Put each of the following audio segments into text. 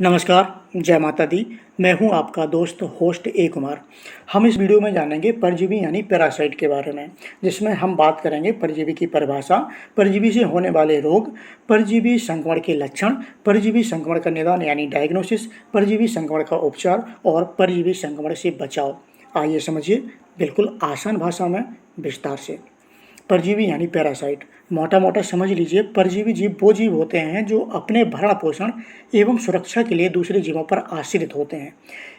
नमस्कार, जय माता दी। मैं हूं आपका दोस्त होस्ट ए कुमार। हम इस वीडियो में जानेंगे परजीवी यानी पैरासाइट के बारे में, जिसमें हम बात करेंगे परजीवी की परिभाषा, परजीवी से होने वाले रोग, परजीवी संक्रमण के लक्षण, परजीवी संक्रमण का निदान यानी डायग्नोसिस, परजीवी संक्रमण का उपचार और परजीवी संक्रमण से बचाव। आइए समझिए बिल्कुल आसान भाषा में विस्तार से। परजीवी यानी पैरासाइट, मोटा मोटा समझ लीजिए, परजीवी जीव वो जीव होते हैं जो अपने भरण पोषण एवं सुरक्षा के लिए दूसरे जीवों पर आश्रित होते हैं।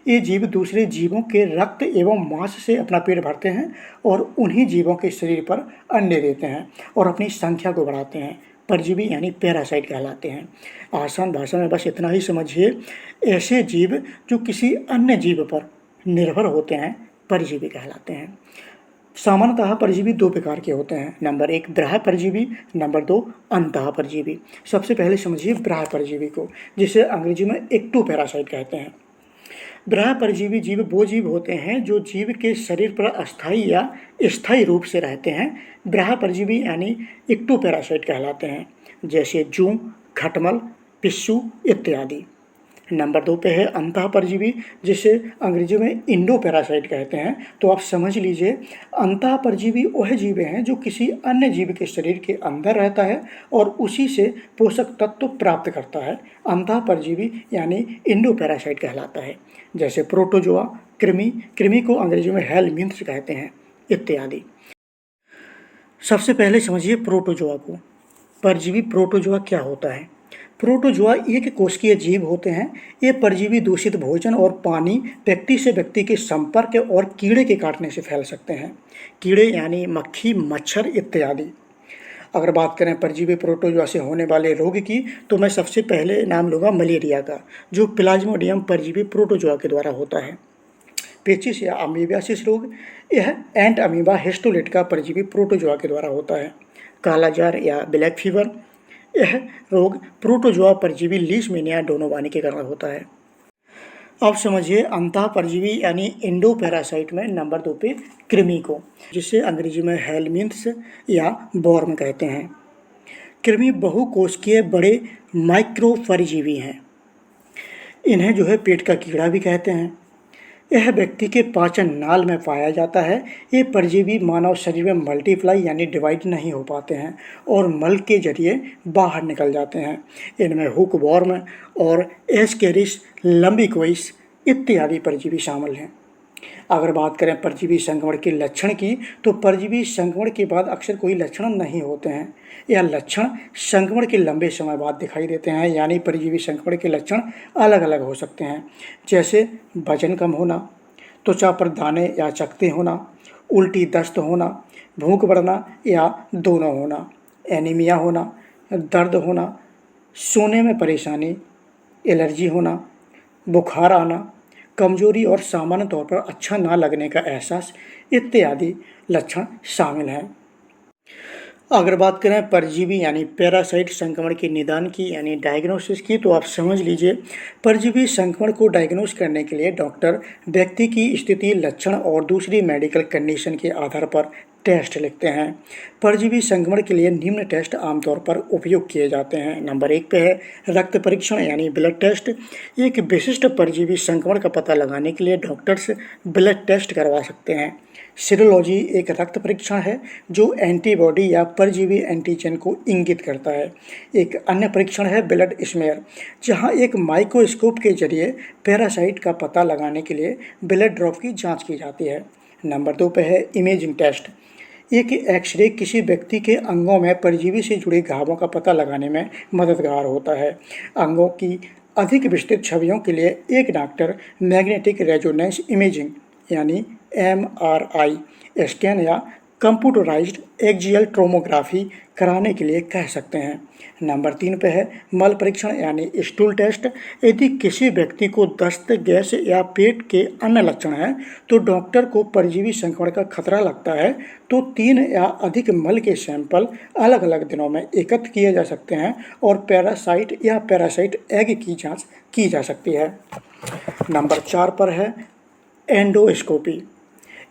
ये जीव दूसरे जीवों के रक्त एवं मांस से अपना पेट भरते हैं और उन्हीं जीवों के शरीर पर अंडे देते हैं और अपनी संख्या को बढ़ाते हैं। परजीवी यानी पैरासाइट कहलाते हैं। आसान भाषा में बस इतना ही समझिए, ऐसे जीव जो किसी अन्य जीव पर निर्भर होते हैं परजीवी कहलाते हैं। सामान्यतः परजीवी दो प्रकार के होते हैं। नंबर एक बाह्य परजीवी, नंबर दो अंतः परजीवी। सबसे पहले समझिए बाह्य परजीवी को, जिसे अंग्रेजी में एक्टोपैरासाइट कहते हैं। बाह्य परजीवी जीव वो जीव होते हैं जो जीव के शरीर पर अस्थायी या स्थायी रूप से रहते हैं। बाह्य परजीवी यानी एक्टोपैरासाइट कहलाते हैं, जैसे जूं, खटमल, पिस्सू इत्यादि। नंबर दो पे है अंतः परजीवी, जिसे अंग्रेजी में इंडोपैरासाइट कहते हैं। तो आप समझ लीजिए, अंतः परजीवी वह जीव हैं जो किसी अन्य जीव के शरीर के अंदर रहता है और उसी से पोषक तत्व प्राप्त करता है। अंतः परजीवी यानी इंडोपैरासाइट कहलाता है, जैसे प्रोटोजोआ, कृमि को अंग्रेजी में हेलमिंथ्स कहते हैं इत्यादि। सबसे पहले समझिए प्रोटोजोआ को। परजीवी प्रोटोजोआ क्या होता है? प्रोटोजोआ एक कोशिकीय जीव होते हैं। ये परजीवी दूषित भोजन और पानी, व्यक्ति से व्यक्ति के संपर्क और कीड़े के काटने से फैल सकते हैं। कीड़े यानी मक्खी, मच्छर इत्यादि। अगर बात करें परजीवी प्रोटोजोआ से होने वाले रोग की, तो मैं सबसे पहले नाम लूँगा मलेरिया का, जो प्लाज्मोडियम परजीवी प्रोटोजोआ के द्वारा होता है। पेचिस या अमीबियासिस रोग, यह एंट अमीबा हिस्टोलिट का परजीवी प्रोटोजोआ के द्वारा होता है। कालाजार या ब्लैक फीवर, यह रोग प्रोटोजोआ परजीवी लीशमैनिया डोनोवानी के कारण होता है। अब समझिए अंतः परजीवी यानी इंडोपैरासाइट में नंबर दो पे कृमि को, जिसे अंग्रेजी में हेलमिंथ्स या बॉर्म कहते हैं। कृमि बहुकोशिकीय बड़े माइक्रो परजीवी हैं। इन्हें जो है पेट का कीड़ा भी कहते हैं। यह व्यक्ति के पाचन नाल में पाया जाता है। ये परजीवी मानव शरीर में मल्टीप्लाई यानी डिवाइड नहीं हो पाते हैं और मल के जरिए बाहर निकल जाते हैं। इनमें हुकवॉर्म और एस्केरिस लंबिकोइस इत्यादि परजीवी शामिल हैं। अगर बात करें परजीवी संक्रमण के लक्षण की, तो परजीवी संक्रमण के बाद अक्सर कोई लक्षण नहीं होते हैं। यह लक्षण संक्रमण के लंबे समय बाद दिखाई देते हैं, यानी परजीवी संक्रमण के लक्षण अलग अलग हो सकते हैं, जैसे वजन कम होना, त्वचा पर दाने या चकत्ते होना, उल्टी दस्त होना, भूख बढ़ना या दोनों होना, एनीमिया होना, दर्द होना, सोने में परेशानी, एलर्जी होना, बुखार आना, कमजोरी और सामान्य तौर पर अच्छा ना लगने का एहसास इत्यादि लक्षण शामिल हैं। अगर बात करें परजीवी यानी पैरासाइट संक्रमण के निदान की यानी डायग्नोसिस की, तो आप समझ लीजिए, परजीवी संक्रमण को डायग्नोस करने के लिए डॉक्टर व्यक्ति की स्थिति, लक्षण और दूसरी मेडिकल कंडीशन के आधार पर टेस्ट लिखते हैं। परजीवी संक्रमण के लिए निम्न टेस्ट आमतौर पर उपयोग किए जाते हैं। नंबर एक पे है रक्त परीक्षण यानी ब्लड टेस्ट। एक विशिष्ट परजीवी संक्रमण का पता लगाने के लिए डॉक्टर्स ब्लड टेस्ट करवा सकते हैं। सीरोलॉजी एक रक्त परीक्षण है जो एंटीबॉडी या परजीवी एंटीजन को इंगित करता है। एक अन्य परीक्षण है ब्लड स्मेयर, जहां एक माइक्रोस्कोप के जरिए पैरासाइट का पता लगाने के लिए ब्लड ड्रॉप की जांच की जाती है। नंबर दो पे है इमेजिंग टेस्ट। एक एक्सरे किसी व्यक्ति के अंगों में परजीवी से जुड़े घावों का पता लगाने में मददगार होता है। अंगों की अधिक विस्तृत छवियों के लिए एक डॉक्टर मैग्नेटिक रेजोनेंस इमेजिंग यानी MRI स्कैन या कंप्यूटराइज्ड एक्सियल टोमोग्राफी कराने के लिए कह सकते हैं। नंबर तीन पे है मल परीक्षण यानी स्टूल टेस्ट। यदि किसी व्यक्ति को दस्त, गैस या पेट के अन्य लक्षण हैं, तो डॉक्टर को परजीवी संक्रमण का खतरा लगता है, तो 3 या अधिक मल के सैंपल अलग अलग दिनों में एकत्र किए जा सकते हैं और पैरासाइट या पैरासाइट एग की जांच की जा सकती है। नंबर 4 पर है एंडोस्कोपी।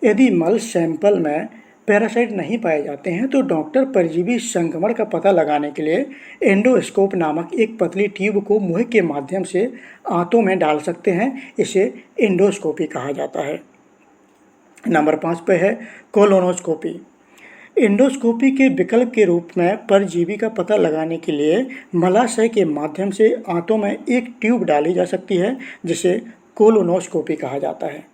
यदि मल सैंपल में पैरासाइट नहीं पाए जाते हैं तो डॉक्टर परजीवी संक्रमण का पता लगाने के लिए एंडोस्कोप नामक एक पतली ट्यूब को मुंह के माध्यम से आंतों में डाल सकते हैं। इसे एंडोस्कोपी कहा जाता है। नंबर 5 पे है कोलोनोस्कोपी। एंडोस्कोपी के विकल्प के रूप में परजीवी का पता लगाने के लिए मलाशय के माध्यम से आंतों में एक ट्यूब डाली जा सकती है, जिसे कोलोनोस्कोपी कहा जाता है।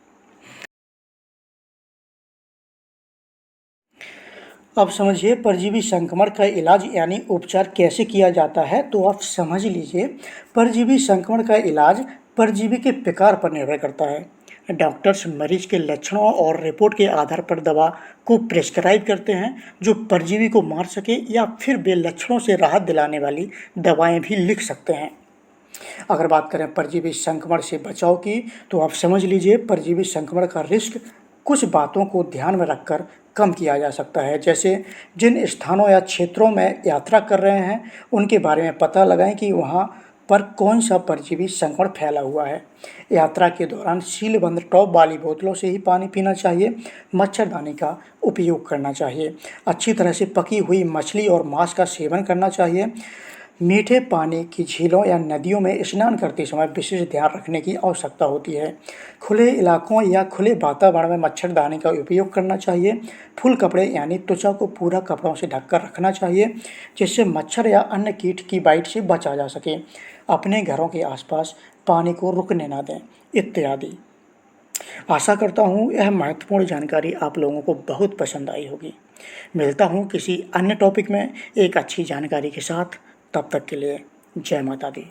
अब समझिए परजीवी संक्रमण का इलाज यानी उपचार कैसे किया जाता है। तो आप समझ लीजिए, परजीवी संक्रमण का इलाज परजीवी के प्रकार पर निर्भर करता है। डॉक्टर्स मरीज के लक्षणों और रिपोर्ट के आधार पर दवा को प्रेस्क्राइब करते हैं जो परजीवी को मार सके, या फिर वे लक्षणों से राहत दिलाने वाली दवाएं भी लिख सकते हैं। अगर बात करें परजीवी संक्रमण से बचाव की, तो आप समझ लीजिए परजीवी संक्रमण का रिस्क कुछ बातों को ध्यान में रखकर कम किया जा सकता है। जैसे जिन स्थानों या क्षेत्रों में यात्रा कर रहे हैं उनके बारे में पता लगाएं कि वहाँ पर कौन सा परजीवी संक्रमण फैला हुआ है। यात्रा के दौरान सीलबंद टॉप वाली बोतलों से ही पानी पीना चाहिए। मच्छरदानी का उपयोग करना चाहिए। अच्छी तरह से पकी हुई मछली और मांस का सेवन करना चाहिए। मीठे पानी की झीलों या नदियों में स्नान करते समय विशेष ध्यान रखने की आवश्यकता होती है। खुले इलाकों या खुले वातावरण में मच्छरदानी का उपयोग करना चाहिए। फुल कपड़े यानी त्वचा को पूरा कपड़ों से ढककर रखना चाहिए, जिससे मच्छर या अन्य कीट की बाइट से बचा जा सके। अपने घरों के आसपास पानी को रुकने ना दें, इत्यादि। आशा करता हूँ यह महत्वपूर्ण जानकारी आप लोगों को बहुत पसंद आई होगी। मिलता हूँ किसी अन्य टॉपिक में एक अच्छी जानकारी के साथ। तब तक के लिए जय माता दी।